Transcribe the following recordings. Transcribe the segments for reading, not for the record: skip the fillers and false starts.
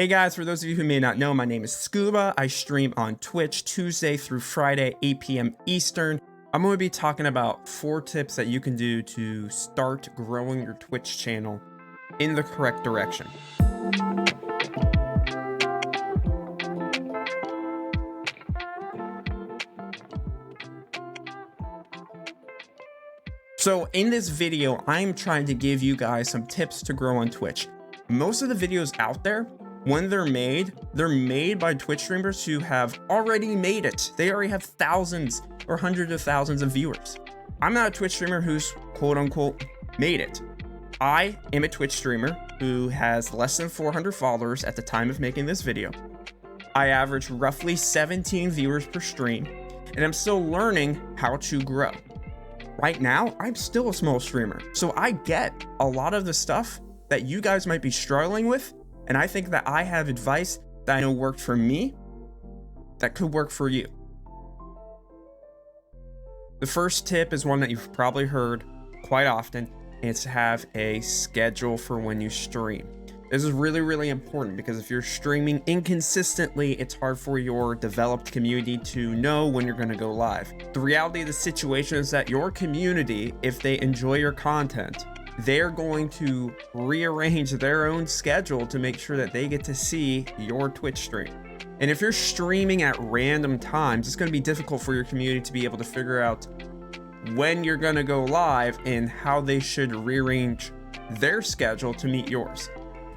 Hey guys, for those of you who may not know, my name is Scuba. I stream on Twitch Tuesday through Friday, 8 p.m. Eastern. I'm going to be talking about 4 tips that you can do to start growing your Twitch channel in the correct direction. So in this video, I'm trying to give you guys some tips to grow on Twitch. Most of the videos out there, when they're made by Twitch streamers who have already made it. They already have thousands or hundreds of thousands of viewers. I'm not a Twitch streamer who's quote unquote made it. I am a Twitch streamer who has less than 400 followers at the time of making this video. I average roughly 17 viewers per stream, and I'm still learning how to grow. Right now, I'm still a small streamer, so I get a lot of the stuff that you guys might be struggling with, and I think that I have advice that I know worked for me that could work for you. The first tip is one that you've probably heard quite often, and it's to have a schedule for when you stream. This is really, really important because if you're streaming inconsistently, it's hard for your developed community to know when you're going to go live. The reality of the situation is that your community, if they enjoy your content, they're going to rearrange their own schedule to make sure that they get to see your Twitch stream. And if you're streaming at random times, it's going to be difficult for your community to be able to figure out when you're going to go live and how they should rearrange their schedule to meet yours.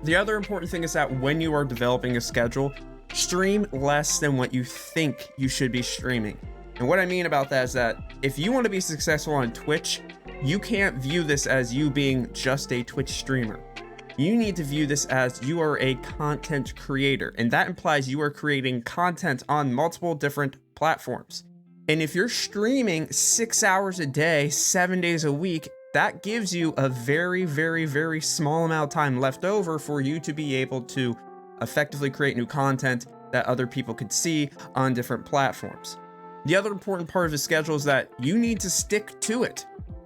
The other important thing is that when you are developing a schedule, stream less than what you think you should be streaming. And what I mean about that is that if you want to be successful on Twitch, you can't view this as you being just a Twitch streamer. You need to view this as you are a content creator, and that implies you are creating content on multiple different platforms. And if you're streaming 6 hours a day, 7 days a week, that gives you a very, very, very small amount of time left over for you to be able to effectively create new content that other people could see on different platforms. The other important part of the schedule is that you need to stick to it.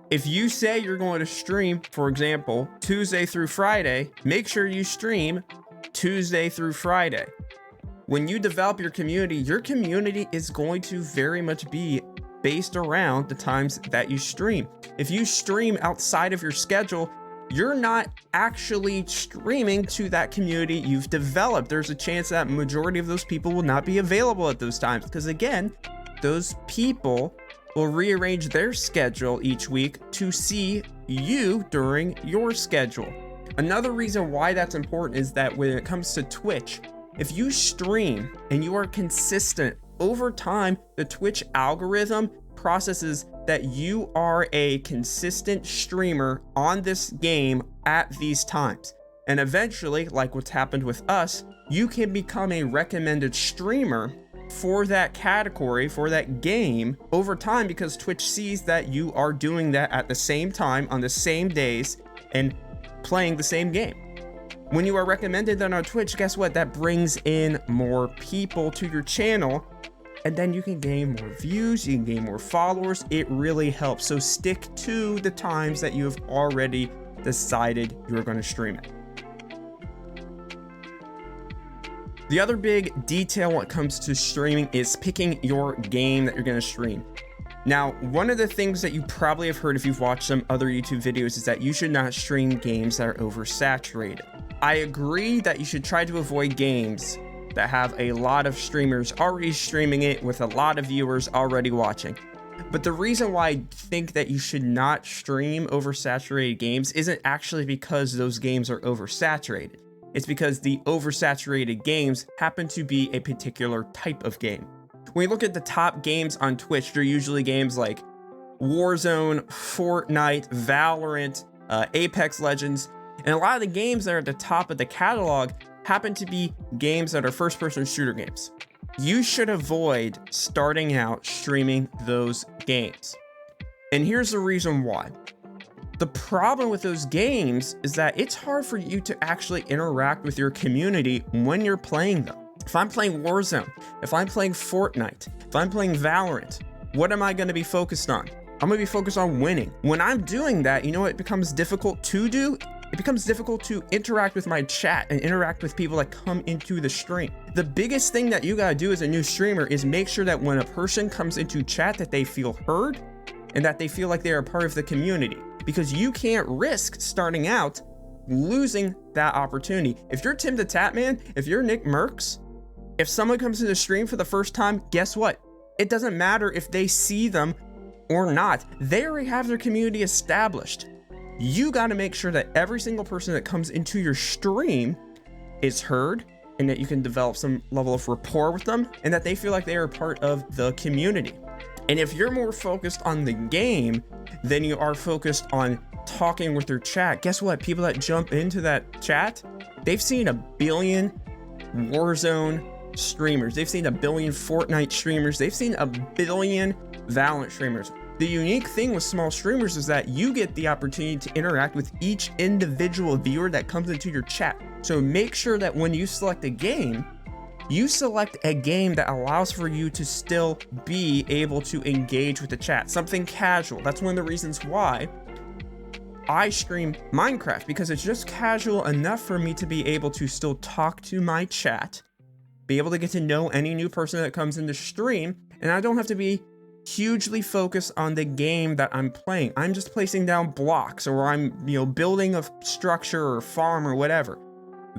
If you say you're going to stream, for example, Tuesday through Friday, make sure you stream Tuesday through Friday. When you develop your community is going to very much be based around the times that you stream. If you stream outside of your schedule, you're not actually streaming to that community you've developed. There's a chance that majority of those people will not be available at those times because, again, those people will rearrange their schedule each week to see you during your schedule. Another reason why that's important is that when it comes to Twitch, if you stream and you are consistent over time, the Twitch algorithm processes that you are a consistent streamer on this game at these times. And eventually, like what's happened with us, you can become a recommended streamer for that category, for that game over time, because Twitch sees that you are doing that at the same time on the same days and playing the same game. When you are recommended then on Twitch, guess what? That brings in more people to your channel, and then you can gain more views, you can gain more followers. It really helps. So stick to the times that you have already decided you're going to stream it. The other big detail when it comes to streaming is picking your game that you're going to stream. Now, one of the things that you probably have heard if you've watched some other YouTube videos is that you should not stream games that are oversaturated. I agree that you should try to avoid games that have a lot of streamers already streaming it with a lot of viewers already watching. But the reason why I think that you should not stream oversaturated games isn't actually because those games are oversaturated. It's because the oversaturated games happen to be a particular type of game. When you look at the top games on Twitch, they're usually games like Warzone, Fortnite, Valorant, Apex Legends, and a lot of the games that are at the top of the catalog happen to be games that are first-person shooter games. You should avoid starting out streaming those games. And here's the reason why. The problem with those games is that it's hard for you to actually interact with your community when you're playing them. If I'm playing Warzone, if I'm playing Fortnite, if I'm playing Valorant, what am I going to be focused on? I'm going to be focused on winning. When I'm doing that, you know what becomes difficult to do? it becomes difficult to interact with my chat and interact with people that come into the stream. The biggest thing that you gotta do as a new streamer is make sure that when a person comes into chat that they feel heard and that they feel like they are a part of the community, because you can't risk starting out losing that opportunity. If you're Tim the Tatman, if you're Nick Merckx, if someone comes to the stream for the first time, guess what? It doesn't matter if they see them or not. They already have their community established. You got to make sure that every single person that comes into your stream is heard and that you can develop some level of rapport with them and that they feel like they are part of the community. And if you're more focused on the game than you are focused on talking with their chat, guess what? People that jump into that chat, they've seen 1 billion Warzone streamers. They've seen 1 billion Fortnite streamers. They've seen 1 billion Valorant streamers. The unique thing with small streamers is that you get the opportunity to interact with each individual viewer that comes into your chat. So make sure that when you select a game, you select a game that allows for you to still be able to engage with the chat, something casual. That's one of the reasons why I stream Minecraft, because it's just casual enough for me to be able to still talk to my chat, be able to get to know any new person that comes in the stream, and I don't have to be hugely focused on the game that I'm playing. I'm just placing down blocks, or I'm, building a structure or farm or whatever.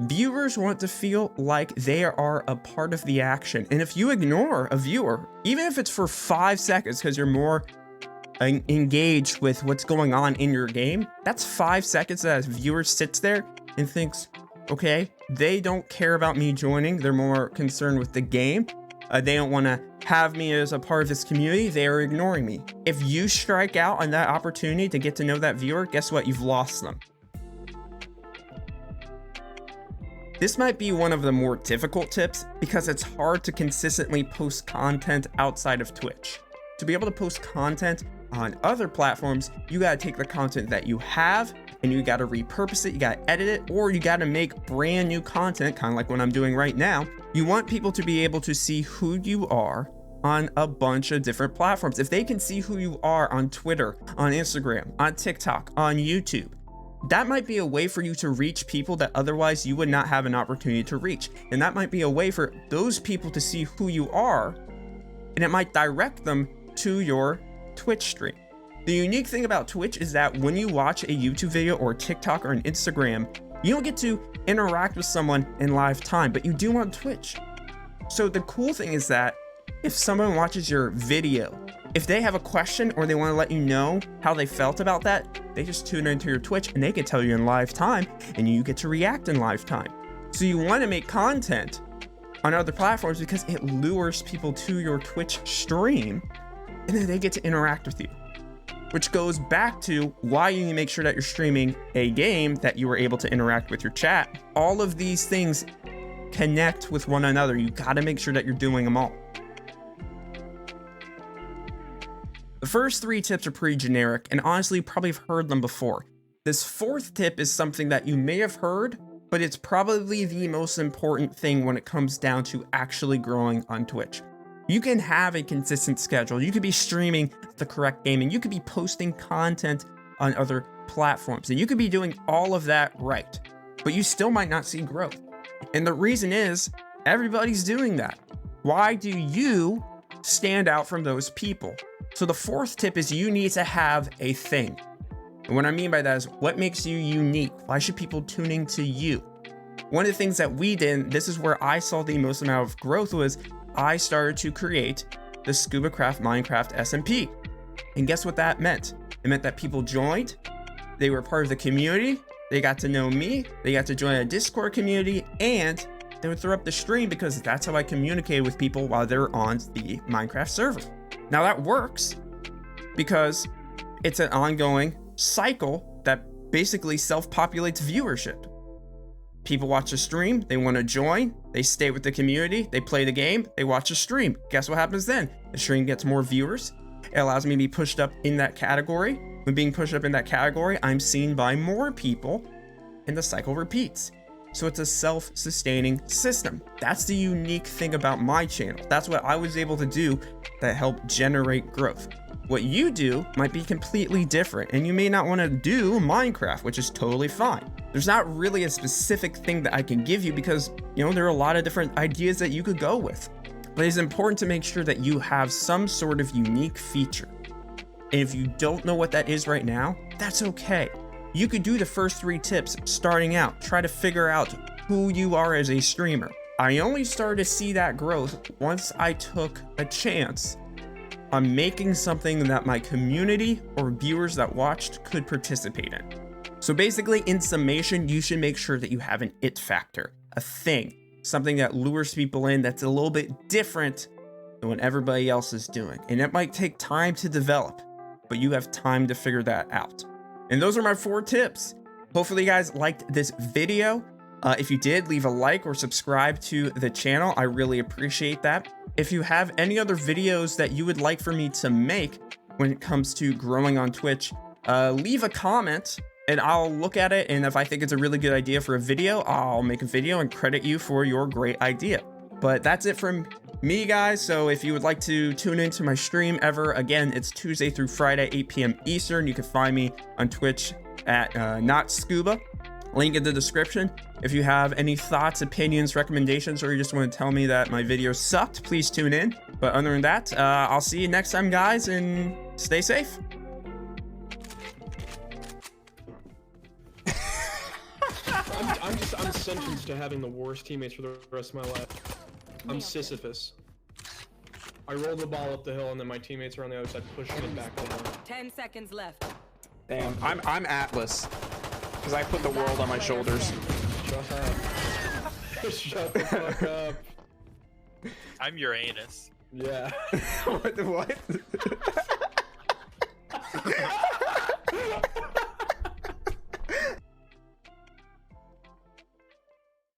Viewers want to feel like they are a part of the action. And if you ignore a viewer, even if it's for 5 seconds because you're more engaged with what's going on in your game, that's 5 seconds that a viewer sits there and thinks, okay, they don't care about me joining. They're more concerned with the game. They don't want to have me as a part of this community. They are ignoring me. If you strike out on that opportunity to get to know that viewer, guess what? You've lost them. This might be one of the more difficult tips because it's hard to consistently post content outside of Twitch. To be able to post content on other platforms, you gotta take the content that you have and you gotta repurpose it, you gotta edit it, or you gotta make brand new content, kind of like what I'm doing right now. You want people to be able to see who you are on a bunch of different platforms. If they can see who you are on Twitter, on Instagram, on TikTok, on YouTube, that might be a way for you to reach people that otherwise you would not have an opportunity to reach. And that might be a way for those people to see who you are, and it might direct them to your Twitch stream. The unique thing about Twitch is that when you watch a YouTube video or TikTok or an Instagram, you don't get to interact with someone in live time, but you do on Twitch. So the cool thing is that if someone watches your video, if they have a question or they want to let you know how they felt about that, they just tune into your Twitch and they can tell you in live time and you get to react in live time. So you want to make content on other platforms because it lures people to your Twitch stream and then they get to interact with you. Which goes back to why you need to make sure that you're streaming a game that you were able to interact with your chat. All of these things connect with one another. You got to make sure that you're doing them all. The first 3 tips are pretty generic, and honestly, you probably have heard them before. This 4th tip is something that you may have heard, but it's probably the most important thing when it comes down to actually growing on Twitch. You can have a consistent schedule. You could be streaming the correct game, and you could be posting content on other platforms, and you could be doing all of that right, but you still might not see growth. And the reason is everybody's doing that. Why do you stand out from those people? So the 4th tip is you need to have a thing. And what I mean by that is what makes you unique? Why should people tuning to you? One of the things that we did, this is where I saw the most amount of growth, was I started to create the ScubaCraft Minecraft SMP. And guess what that meant? It meant that people joined, they were part of the community, they got to know me, they got to join a Discord community, and they would throw up the stream because that's how I communicated with people while they're on the Minecraft server. Now that works because it's an ongoing cycle that basically self-populates viewership. People watch a stream, they want to join, they stay with the community, they play the game, they watch a stream. Guess what happens then? The stream gets more viewers. It allows me to be pushed up in that category. When being pushed up in that category, I'm seen by more people and the cycle repeats. So it's a self-sustaining system. That's the unique thing about my channel. That's what I was able to do that helped generate growth. What you do might be completely different, and you may not want to do Minecraft, which is totally fine. There's not really a specific thing that I can give you because, you know, there are a lot of different ideas that you could go with. But it's important to make sure that you have some sort of unique feature. And if you don't know what that is right now, that's okay. You could do the first 3 tips starting out, try to figure out who you are as a streamer. I only started to see that growth once I took a chance on making something that my community or viewers that watched could participate in. So basically, in summation, you should make sure that you have an it factor, a thing, something that lures people in that's a little bit different than what everybody else is doing. And it might take time to develop, but you have time to figure that out. And those are my 4 tips. Hopefully you guys liked this video. If you did, leave a like or subscribe to the channel. I really appreciate that. If you have any other videos that you would like for me to make when it comes to growing on Twitch, leave a comment and I'll look at it. And if I think it's a really good idea for a video, I'll make a video and credit you for your great idea. But that's it from me, guys. So if you would like to tune into my stream ever, again, it's Tuesday through Friday, 8 p.m. Eastern. You can find me on Twitch at Not Scuba. Link in the description. If you have any thoughts, opinions, recommendations, or you just want to tell me that my video sucked, please tune in. But other than that, I'll see you next time, guys, and stay safe. I'm sentenced to having the worst teammates for the rest of my life. I'm Sisyphus. I roll the ball up the hill and then my teammates are on the other side pushing it back down. 10 seconds left. Damn, I'm Atlas. Because I put the world on my shoulders. Shut up. Shut the fuck up. I'm Uranus. Yeah. What?